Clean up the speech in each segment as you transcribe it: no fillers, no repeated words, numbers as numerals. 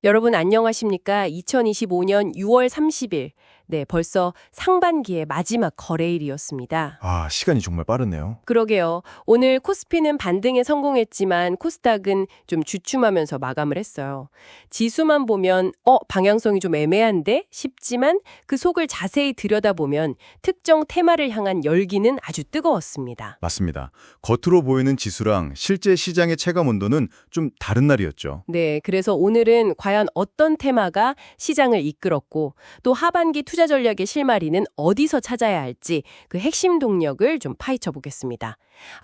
여러분 안녕하십니까? 2025년 6월 30일. 네, 벌써 상반기의 마지막 거래일이었습니다. 아, 시간이 정말 빠르네요. 그러게요. 오늘 코스피는 반등에 성공했지만 코스닥은 좀 주춤하면서 마감을 했어요. 지수만 보면 방향성이 좀 애매한데 싶지만 그 속을 자세히 들여다보면 특정 테마를 향한 열기는 아주 뜨거웠습니다. 맞습니다. 겉으로 보이는 지수랑 실제 시장의 체감 온도는 좀 다른 날이었죠. 네, 그래서 오늘은 과연 어떤 테마가 시장을 이끌었고 또 하반기 투자 전략의 실마리는 어디서 찾아야 할지 그 핵심 동력을 좀 파헤쳐 보겠습니다.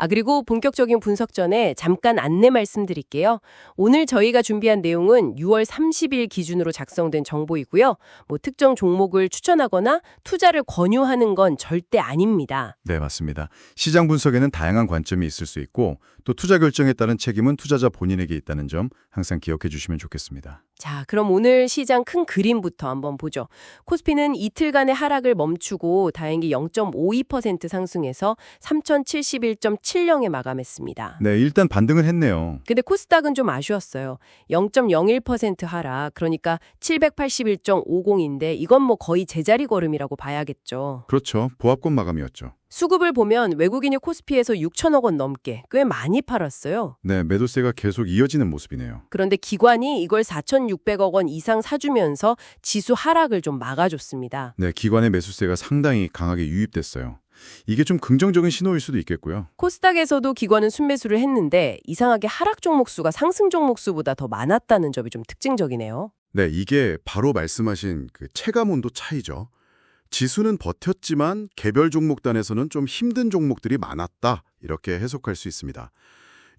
그리고 본격적인 분석 전에 잠깐 안내 말씀드릴게요. 오늘 저희가 준비한 내용은 6월 30일 기준으로 작성된 정보이고요. 특정 종목을 추천하거나 투자를 권유하는 건 절대 아닙니다. 네, 맞습니다. 시장 분석에는 다양한 관점이 있을 수 있고 또 투자 결정에 따른 책임은 투자자 본인에게 있다는 점 항상 기억해 주시면 좋겠습니다. 자, 그럼 오늘 시장 큰 그림부터 한번 보죠. 코스피는 이틀간의 하락을 멈추고 다행히 0.52% 상승해서 3071.70에 마감했습니다. 네, 일단 반등은 했네요. 근데 코스닥은 좀 아쉬웠어요. 0.01% 하락, 그러니까 781.50인데 이건 거의 제자리 걸음이라고 봐야겠죠. 그렇죠. 보합권 마감이었죠. 수급을 보면 외국인이 코스피에서 6천억 원 넘게 꽤 많이 팔았어요. 네, 매도세가 계속 이어지는 모습이네요. 그런데 기관이 이걸 4,600억 원 이상 사주면서 지수 하락을 좀 막아줬습니다. 네, 기관의 매수세가 상당히 강하게 유입됐어요. 이게 좀 긍정적인 신호일 수도 있겠고요. 코스닥에서도 기관은 순매수를 했는데 이상하게 하락 종목 수가 상승 종목 수보다 더 많았다는 점이 좀 특징적이네요. 네, 이게 바로 말씀하신 그 체감 온도 차이죠. 지수는 버텼지만 개별 종목단에서는 좀 힘든 종목들이 많았다, 이렇게 해석할 수 있습니다.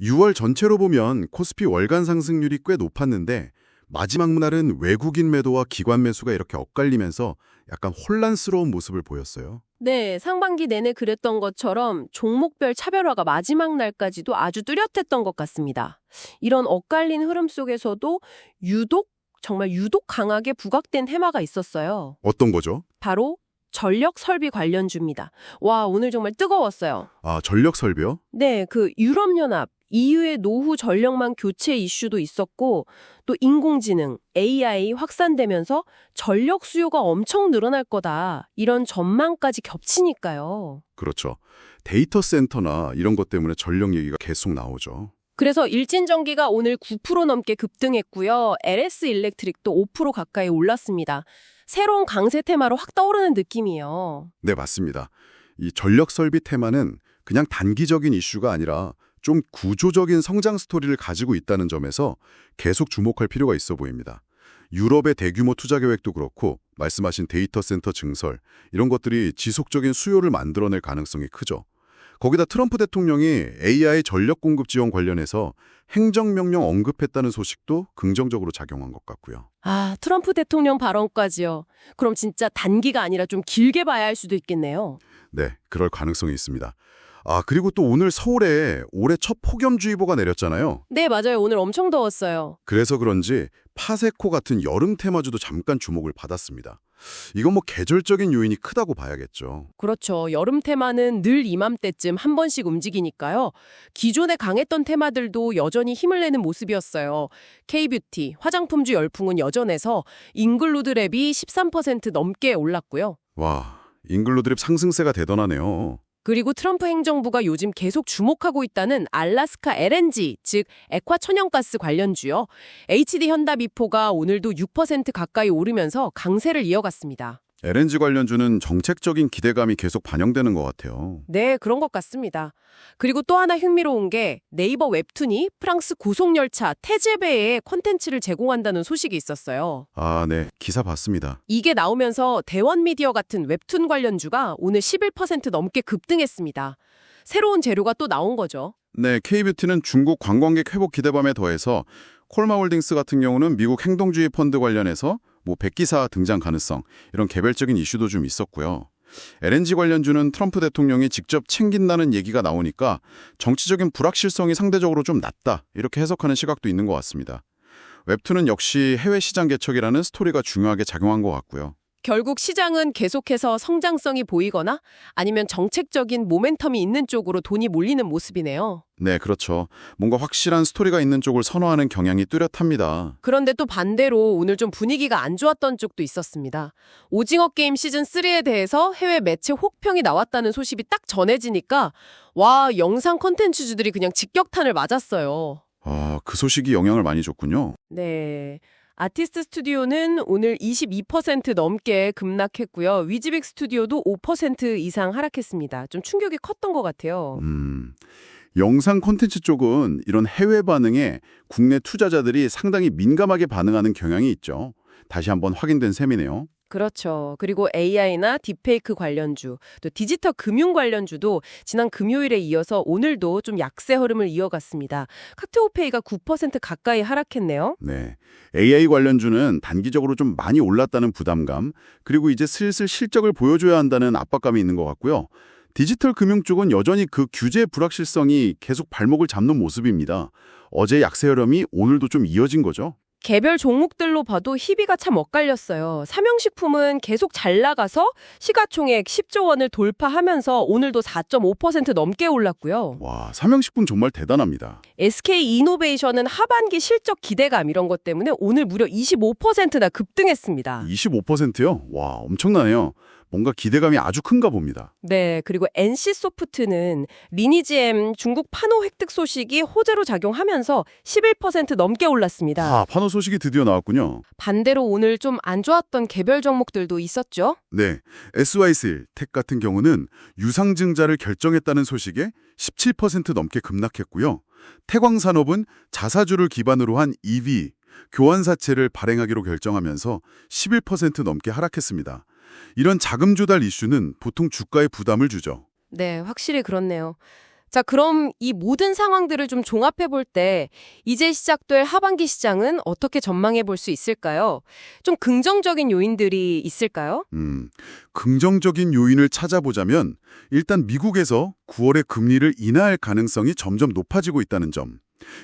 6월 전체로 보면 코스피 월간 상승률이 꽤 높았는데 마지막 날은 외국인 매도와 기관 매수가 이렇게 엇갈리면서 약간 혼란스러운 모습을 보였어요. 네, 상반기 내내 그랬던 것처럼 종목별 차별화가 마지막 날까지도 아주 뚜렷했던 것 같습니다. 이런 엇갈린 흐름 속에서도 정말 유독 강하게 부각된 테마가 있었어요. 어떤 거죠? 바로 전력 설비 관련주입니다. 와, 오늘 정말 뜨거웠어요. 아, 전력 설비요? 네, 그 유럽연합, EU의 노후 전력망 교체 이슈도 있었고 또 인공지능, AI 확산되면서 전력 수요가 엄청 늘어날 거다. 이런 전망까지 겹치니까요. 그렇죠. 데이터 센터나 이런 것 때문에 전력 얘기가 계속 나오죠. 그래서 일진전기가 오늘 9% 넘게 급등했고요. LS 일렉트릭도 5% 가까이 올랐습니다. 새로운 강세 테마로 확 떠오르는 느낌이에요. 네, 맞습니다. 이 전력 설비 테마는 그냥 단기적인 이슈가 아니라 좀 구조적인 성장 스토리를 가지고 있다는 점에서 계속 주목할 필요가 있어 보입니다. 유럽의 대규모 투자 계획도 그렇고 말씀하신 데이터 센터 증설, 이런 것들이 지속적인 수요를 만들어낼 가능성이 크죠. 거기다 트럼프 대통령이 AI 전력 공급 지원 관련해서 행정명령 언급했다는 소식도 긍정적으로 작용한 것 같고요. 트럼프 대통령 발언까지요. 그럼 진짜 단기가 아니라 좀 길게 봐야 할 수도 있겠네요. 네, 그럴 가능성이 있습니다. 그리고 또 오늘 서울에 올해 첫 폭염주의보가 내렸잖아요. 네, 맞아요. 오늘 엄청 더웠어요. 그래서 그런지 파세코 같은 여름 테마주도 잠깐 주목을 받았습니다. 이건 계절적인 요인이 크다고 봐야겠죠. 그렇죠. 여름 테마는 늘 이맘때쯤 한 번씩 움직이니까요. 기존에 강했던 테마들도 여전히 힘을 내는 모습이었어요. K뷰티, 화장품주 열풍은 여전해서 잉글루드랩이 13% 넘게 올랐고요. 와, 잉글루드랩 상승세가 대단하네요. 그리고 트럼프 행정부가 요즘 계속 주목하고 있다는 알래스카 LNG, 즉 액화천연가스 관련주요. HD 현다비포가 오늘도 6% 가까이 오르면서 강세를 이어갔습니다. LNG 관련주는 정책적인 기대감이 계속 반영되는 것 같아요. 네, 그런 것 같습니다. 그리고 또 하나 흥미로운 게 네이버 웹툰이 프랑스 고속열차 테제베에 콘텐츠를 제공한다는 소식이 있었어요. 네. 기사 봤습니다. 이게 나오면서 대원미디어 같은 웹툰 관련주가 오늘 11% 넘게 급등했습니다. 새로운 재료가 또 나온 거죠. 네, K뷰티는 중국 관광객 회복 기대감에 더해서 콜마홀딩스 같은 경우는 미국 행동주의 펀드 관련해서 백기사 등장 가능성, 이런 개별적인 이슈도 좀 있었고요. LNG 관련주는 트럼프 대통령이 직접 챙긴다는 얘기가 나오니까 정치적인 불확실성이 상대적으로 좀 낮다, 이렇게 해석하는 시각도 있는 것 같습니다. 웹툰은 역시 해외 시장 개척이라는 스토리가 중요하게 작용한 것 같고요. 결국 시장은 계속해서 성장성이 보이거나 아니면 정책적인 모멘텀이 있는 쪽으로 돈이 몰리는 모습이네요. 네, 그렇죠. 뭔가 확실한 스토리가 있는 쪽을 선호하는 경향이 뚜렷합니다. 그런데 또 반대로 오늘 좀 분위기가 안 좋았던 쪽도 있었습니다. 오징어 게임 시즌 3에 대해서 해외 매체 혹평이 나왔다는 소식이 딱 전해지니까 와, 영상 콘텐츠주들이 그냥 직격탄을 맞았어요. 아, 그 소식이 영향을 많이 줬군요. 네. 아티스트 스튜디오는 오늘 22% 넘게 급락했고요. 위즈빅 스튜디오도 5% 이상 하락했습니다. 좀 충격이 컸던 것 같아요. 영상 콘텐츠 쪽은 이런 해외 반응에 국내 투자자들이 상당히 민감하게 반응하는 경향이 있죠. 다시 한번 확인된 셈이네요. 그렇죠. 그리고 AI나 딥페이크 관련주, 또 디지털 금융 관련주도 지난 금요일에 이어서 오늘도 좀 약세 흐름을 이어갔습니다. 카카오페이가 9% 가까이 하락했네요. 네. AI 관련주는 단기적으로 좀 많이 올랐다는 부담감, 그리고 이제 슬슬 실적을 보여줘야 한다는 압박감이 있는 것 같고요. 디지털 금융 쪽은 여전히 그 규제 불확실성이 계속 발목을 잡는 모습입니다. 어제 약세 흐름이 오늘도 좀 이어진 거죠. 개별 종목들로 봐도 희비가 참 엇갈렸어요. 삼형식품은 계속 잘 나가서 시가총액 10조 원을 돌파하면서 오늘도 4.5% 넘게 올랐고요. 와, 삼형식품 정말 대단합니다. SK이노베이션은 하반기 실적 기대감 이런 것 때문에 오늘 무려 25%나 급등했습니다. 25%요? 와, 엄청나네요. 뭔가 기대감이 아주 큰가 봅니다. 네, 그리고 NC소프트는 리니지엠 중국 판호 획득 소식이 호재로 작용하면서 11% 넘게 올랐습니다. 아, 판호 소식이 드디어 나왔군요. 반대로 오늘 좀 안 좋았던 개별 종목들도 있었죠? 네, SY셀텍 같은 경우는 유상증자를 결정했다는 소식에 17% 넘게 급락했고요. 태광산업은 자사주를 기반으로 한 EV, 교환사채를 발행하기로 결정하면서 11% 넘게 하락했습니다. 이런 자금 조달 이슈는 보통 주가에 부담을 주죠. 네, 확실히 그렇네요. 자, 그럼 이 모든 상황들을 좀 종합해 볼 때 이제 시작될 하반기 시장은 어떻게 전망해 볼 수 있을까요? 좀 긍정적인 요인들이 있을까요? 긍정적인 요인을 찾아보자면 일단 미국에서 9월에 금리를 인하할 가능성이 점점 높아지고 있다는 점,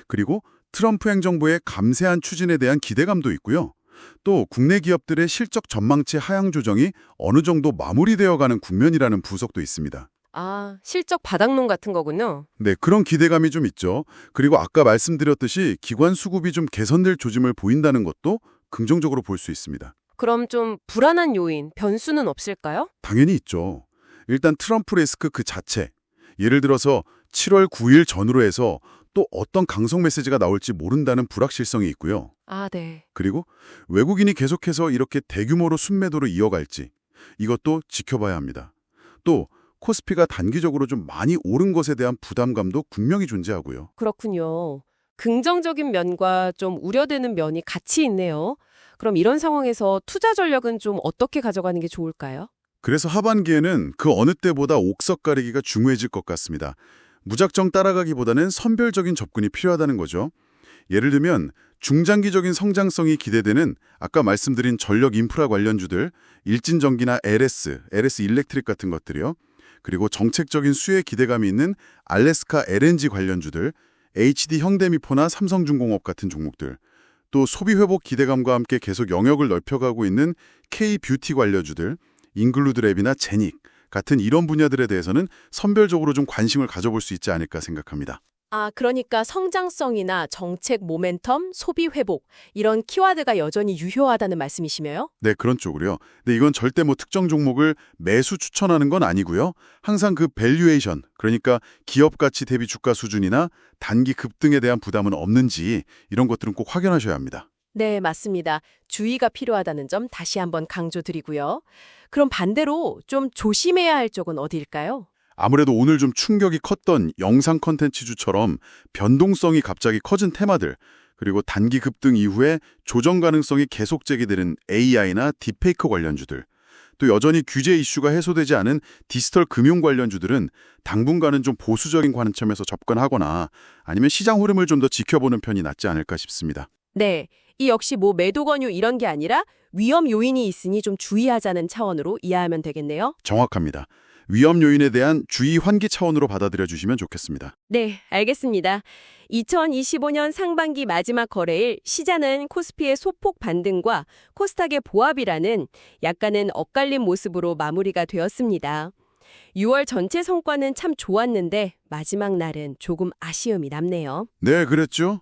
그리고 트럼프 행정부의 감세한 추진에 대한 기대감도 있고요. 또 국내 기업들의 실적 전망치 하향 조정이 어느 정도 마무리되어가는 국면이라는 분석도 있습니다. 아, 실적 바닥론 같은 거군요. 네, 그런 기대감이 좀 있죠. 그리고 아까 말씀드렸듯이 기관 수급이 좀 개선될 조짐을 보인다는 것도 긍정적으로 볼 수 있습니다. 그럼 좀 불안한 요인, 변수는 없을까요? 당연히 있죠. 일단 트럼프 리스크 그 자체. 예를 들어서 7월 9일 전후로 해서 또 어떤 강성 메시지가 나올지 모른다는 불확실성이 있고요. 아, 네. 그리고 외국인이 계속해서 이렇게 대규모로 순매도로 이어갈지 이것도 지켜봐야 합니다. 또 코스피가 단기적으로 좀 많이 오른 것에 대한 부담감도 분명히 존재하고요. 그렇군요. 긍정적인 면과 좀 우려되는 면이 같이 있네요. 그럼 이런 상황에서 투자 전략은 좀 어떻게 가져가는 게 좋을까요? 그래서 하반기에는 그 어느 때보다 옥석 가리기가 중요해질 것 같습니다. 무작정 따라가기보다는 선별적인 접근이 필요하다는 거죠. 예를 들면 중장기적인 성장성이 기대되는 아까 말씀드린 전력 인프라 관련주들, 일진전기나 LS 일렉트릭 같은 것들이요. 그리고 정책적인 수혜 기대감이 있는 알래스카 LNG 관련주들, HD 현대미포나 삼성중공업 같은 종목들, 또 소비 회복 기대감과 함께 계속 영역을 넓혀가고 있는 K-뷰티 관련주들, 잉글루드랩이나 제닉 같은 이런 분야들에 대해서는 선별적으로 좀 관심을 가져볼 수 있지 않을까 생각합니다. 아, 그러니까 성장성이나 정책 모멘텀, 소비 회복 이런 키워드가 여전히 유효하다는 말씀이시며요? 네, 그런 쪽으로요. 근데 이건 절대 뭐 특정 종목을 매수 추천하는 건 아니고요. 항상 그 밸류에이션, 그러니까 기업 가치 대비 주가 수준이나 단기 급등에 대한 부담은 없는지 이런 것들은 꼭 확인하셔야 합니다. 네, 맞습니다. 주의가 필요하다는 점 다시 한번 강조드리고요. 그럼 반대로 좀 조심해야 할 쪽은 어디일까요? 아무래도 오늘 좀 충격이 컸던 영상 컨텐츠주처럼 변동성이 갑자기 커진 테마들, 그리고 단기 급등 이후에 조정 가능성이 계속 제기되는 AI나 딥페이크 관련주들, 또 여전히 규제 이슈가 해소되지 않은 디지털 금융 관련주들은 당분간은 좀 보수적인 관점에서 접근하거나 아니면 시장 흐름을 좀 더 지켜보는 편이 낫지 않을까 싶습니다. 네, 이 역시 뭐 매도 권유 이런 게 아니라 위험 요인이 있으니 좀 주의하자는 차원으로 이해하면 되겠네요. 정확합니다. 위험 요인에 대한 주의 환기 차원으로 받아들여 주시면 좋겠습니다. 네, 알겠습니다. 2025년 상반기 마지막 거래일 시장은 코스피의 소폭 반등과 코스닥의 보합이라는 약간은 엇갈린 모습으로 마무리가 되었습니다. 6월 전체 성과는 참 좋았는데 마지막 날은 조금 아쉬움이 남네요. 네, 그랬죠?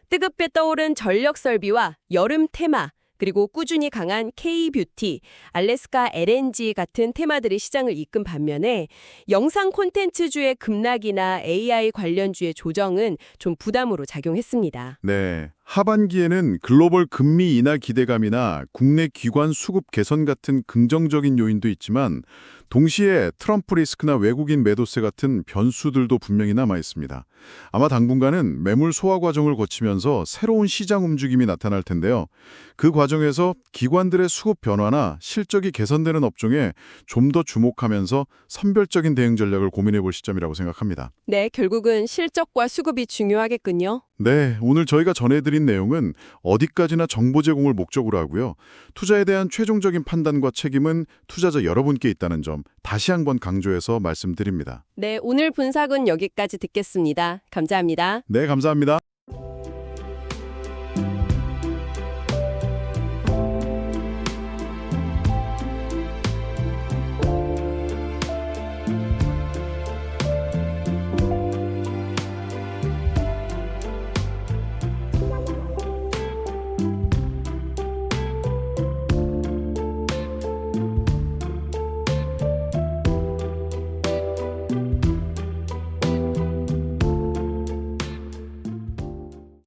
뜨겁게 떠오른 전력 설비와 여름 테마, 그리고 꾸준히 강한 K-뷰티, 알래스카 LNG 같은 테마들이 시장을 이끈 반면에 영상 콘텐츠주의 급락이나 AI 관련주의 조정은 좀 부담으로 작용했습니다. 네. 하반기에는 글로벌 금리 인하 기대감이나 국내 기관 수급 개선 같은 긍정적인 요인도 있지만 동시에 트럼프 리스크나 외국인 매도세 같은 변수들도 분명히 남아 있습니다. 아마 당분간은 매물 소화 과정을 거치면서 새로운 시장 움직임이 나타날 텐데요. 그 과정에서 기관들의 수급 변화나 실적이 개선되는 업종에 좀 더 주목하면서 선별적인 대응 전략을 고민해 볼 시점이라고 생각합니다. 네, 결국은 실적과 수급이 중요하겠군요. 네, 오늘 저희가 전해드린 내용은 어디까지나 정보 제공을 목적으로 하고요. 투자에 대한 최종적인 판단과 책임은 투자자 여러분께 있다는 점 다시 한번 강조해서 말씀드립니다. 네, 오늘 분석은 여기까지 듣겠습니다. 감사합니다. 네, 감사합니다.